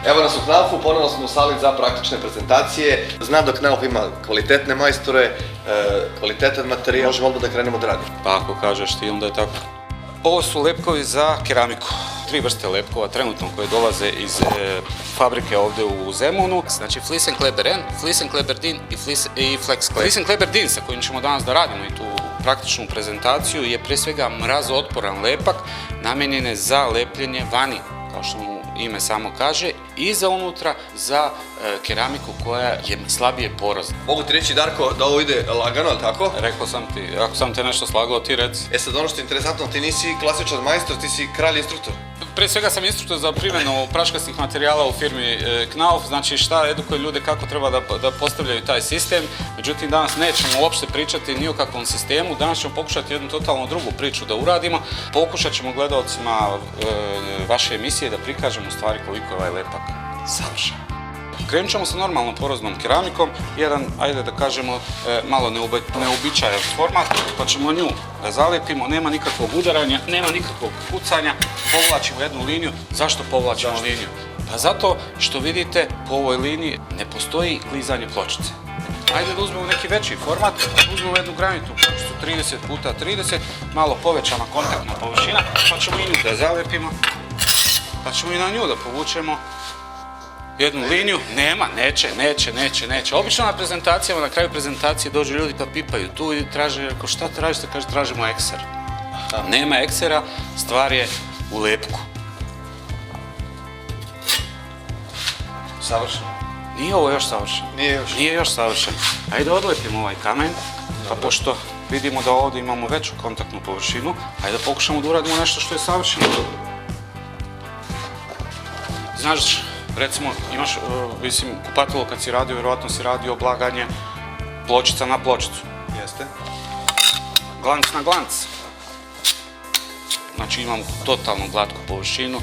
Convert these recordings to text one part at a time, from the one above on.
Evo nas u Knaufu, ponovno smo u sali za praktične prezentacije. Znam da Knauf ima kvalitetne majstore, kvalitetan materijal. Možemo odmah da krenemo da radimo. Pa ako kažeš ti, onda je tako. Ovo su lepkovi za keramiku. 3 vrste lepkova trenutno koje dolaze iz fabrike ovdje u Zemunu. Znači Fliesenkleber N, Fliesenkleber DIN i Flexkleber. Fliesenkleber DIN sa kojim ćemo danas da radimo i tu praktičnu prezentaciju je prije svega mrazootporan lepak namijenjen je za lepljenje vani, kao što mu ime samo kaže, i za unutra za keramiku koja je slabije porozna. Mogu ti reći, Darko, da ovo ide lagano, ali tako? Rekao sam ti, ako sam te nešto slagao, ti reci. Sad ono što je interesantno, ti nisi klasičan majstor, ti si kralj instruktor. Prije svega sam instruktor za primjenu praškastih materijala u firmi Knauf, znači šta edukuje ljude kako treba da postavljaju taj sistem. Međutim, danas nećemo uopšte pričati ni o kakvom sistemu, danas ćemo pokušati jednu totalno drugu priču da uradimo. Pokušat ćemo gledalcima vaše emisije da prikažemo u stvari koliko je ovaj lepak savršen. Krenut ćemo sa normalnom poroznom keramikom, jedan, ajde da kažemo, malo neobičajan format, pa ćemo nju da zalijepimo, nema nikakvog udaranja, nema nikakvog kucanja, povlačimo jednu liniju. Zašto povlačimo liniju? Pa zato što vidite, po ovoj liniji ne postoji klizanje pločice. Ajde da uzmemo neki veći format, uzmemo jednu granitnu pločicu 30x30, malo povećana kontaktna površina, pa ćemo i nju da zalijepimo, pa ćemo i na nju da povučemo jednu liniju. Nema, neće. Obično na prezentacijama, na kraju prezentacije dođu ljudi pa pipaju tu i traže, ako šta tražite, kaže tražimo ekser. Nema eksera, stvar je u lepku. Savršeno. Nije ovo još savršeno. Nije još savršeno. Ajde odlepimo ovaj kamen, pa pošto vidimo da ovdje imamo veću kontaktnu površinu, ajde da pokušamo da uradimo nešto što je savršeno. Znaš, recimo, imaš, mislim, kupatilo kad si radio, vjerovatno si radio oblaganje pločica na pločicu. Jeste. Glanc na glanc. Znači imam totalno glatku površinu,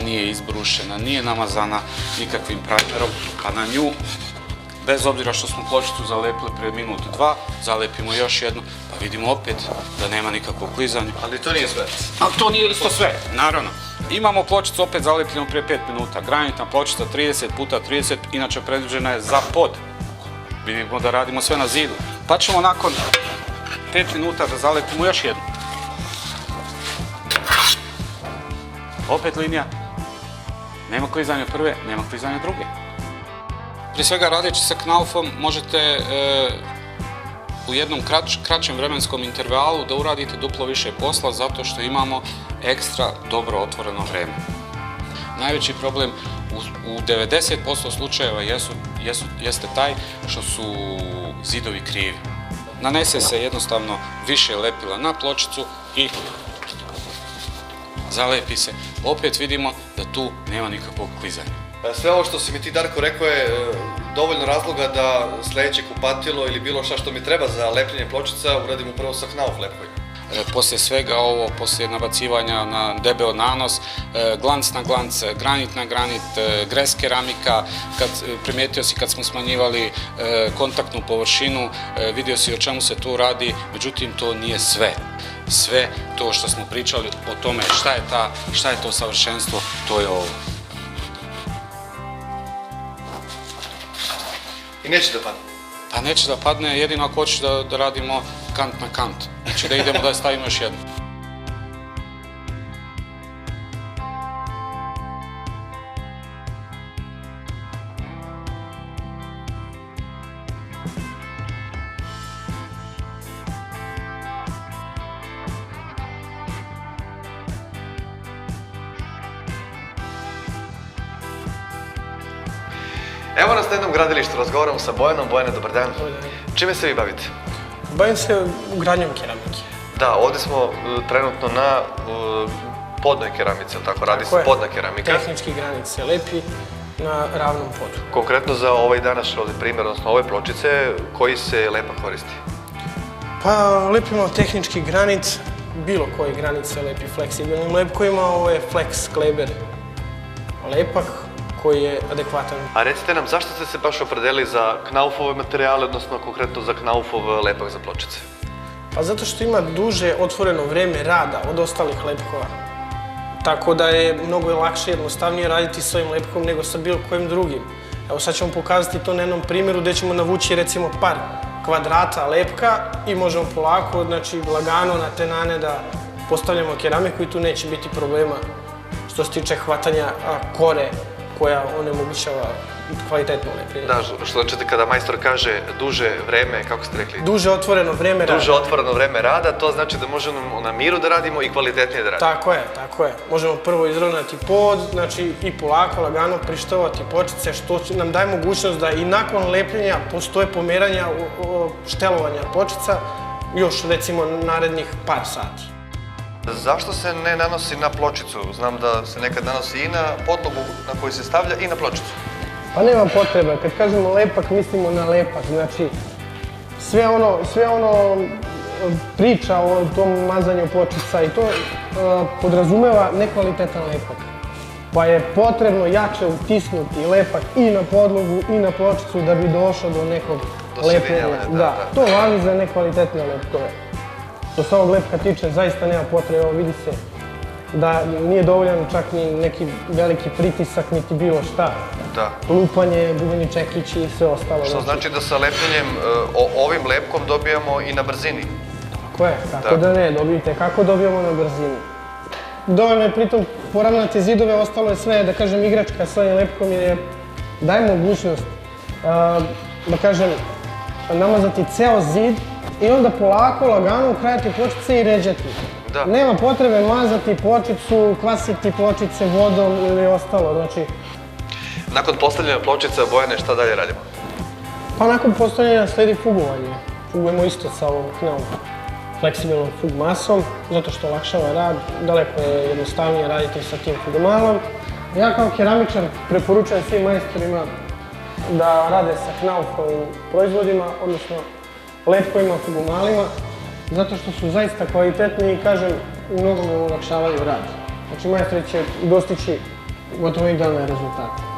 nije izbrušena, nije namazana nikakvim primerom, pa na nju, bez obzira što smo pločicu zalepili prije minut, 2, zalepimo još jednu, pa vidimo opet da nema nikakvog klizanja. Ali to nije sve. Ali to nije isto sve, naravno. Imamo pločicu opet zalepljenu prije 5 minuta, granitna pločica 30x30, inače predviđena je za pod. Vidimo da radimo sve na zidu. Pa ćemo nakon 5 minuta da zalepimo još jednu. Opet linija, nema klizanja prve, nema klizanja druge. Prije svega radeći sa Knaufom možete u jednom kraćem vremenskom intervalu da uradite duplo više posla zato što imamo ekstra dobro otvoreno vreme. Najveći problem u 90% slučajeva jeste taj što su zidovi krivi. Nanese se jednostavno više lepila na pločicu i zalepi se. Opet vidimo da tu nema nikakvog klizanja. Sve ovo što si mi ti, Darko, rekao je dovoljno razloga da sljedeće kupatilo ili bilo šta što mi treba za lepljenje pločica uradim upravo sa Knauf lepkovima. Poslije svega ovo, poslije nabacivanja na debeo nanos, glanc na glanc, granit na granit, gres keramika, primijetio si kad smo smanjivali kontaktnu površinu, vidio si o čemu se tu radi, međutim to nije sve. Sve to što smo pričali o tome šta je to savršenstvo, to je ovo. I neće da padne? Pa neće da padne, jedino ako hoćeš da radimo kant na kant. Znači da idemo da stavimo još jednu. Evo nas na jednom gradilištu, razgovaramo sa Bojanom. Bojane, dobar dan. Čime se vi bavite? Bavim se ugradnjom keramike. Da, ovdje smo trenutno na podnoj keramici, tako? Radi se podna keramika. Tehnički granit se lepi na ravnom podu. Konkretno za ovaj današnji primjer, odnosno ove pločice, koji se lepak koristi? Pa lepimo tehnički granit, bilo koji granit se lepi fleksibilnim lepkovima, ovo je Flexkleber lepak koji je adekvatan. A recite nam, zašto ste se baš opredelili za Knaufove materijale, odnosno konkretno za Knaufov lepak za pločice? Pa zato što ima duže otvoreno vrijeme rada od ostalih lepkova. Tako da je mnogo lakše i jednostavnije raditi s ovim lepkom nego sa bilo kojim drugim. Evo sad ćemo pokazati to na jednom primjeru gdje ćemo navući recimo par kvadrata lepka i možemo polako, znači lagano na te nane da postavljamo keramiku i tu neće biti problema što se tiče hvatanja kore koja onemogućava kvalitetno lepljenje. Da, što znači kada majstor kaže duže vreme, kako ste rekli? Duže otvoreno vreme rada. Duže otvoreno vreme rada, to znači da možemo na miru da radimo i kvalitetnije da radimo. Tako je. Možemo prvo izravnati pod, znači i polako, lagano prištovati pločice, što nam daje mogućnost da i nakon lepljenja postoje pomeranja štelovanja pločica još recimo narednih par sati. Zašto se ne nanosi na pločicu? Znam da se nekad nanosi i na podlogu na koju se stavlja i na pločicu. Pa nema potrebe, kad kažemo lepak, mislimo na lepak, znači sve ono priča o tom mazanju pločica i to podrazumeva nekvalitetan lepak. Pa je potrebno jače utisnuti lepak i na podlogu i na pločicu da bi došao do nekog lepljenja. Da, to važi za nekvalitetne lepkove. Što se ovog lepka tiče, zaista nema potrebe, evo vidi se da nije dovoljan čak ni neki veliki pritisak, niti bilo šta. Da. Lupanje, gumeni čekići i sve ostalo. Što znači da sa lepljenjem ovim lepkom dobijamo i na brzini. Tako je, kako da ne, dobijete kako dobijamo na brzini. Dovoljno je pritom poravnati zidove, ostalo je sve, da kažem, igračka s ovim lepkom jer daje mogućnost, da kažem, namazati ceo zid i onda polako, lagano ukrajati pločice i ređati. Nema potrebe mazati pločicu, kvasiti pločice vodom ili ostalo, znači... Nakon postavljanja pločica, Bojane, šta dalje radimo? Pa nakon postavljanja sledi fugovanje. Fugujemo isto sa ovom knavom fleksibilnom fug masom, zato što olakšava rad, daleko je jednostavnije raditi sa tim fugomalom. Ja kao keramičar preporučujem svim majstorima da rade sa knaufovim proizvodima, odnosno lepkovima, fugomalima, zato što su zaista kvalitetni i, kažem, mnogo olakšavaju rad. Znači, majstori će dostići gotovo idealne rezultate.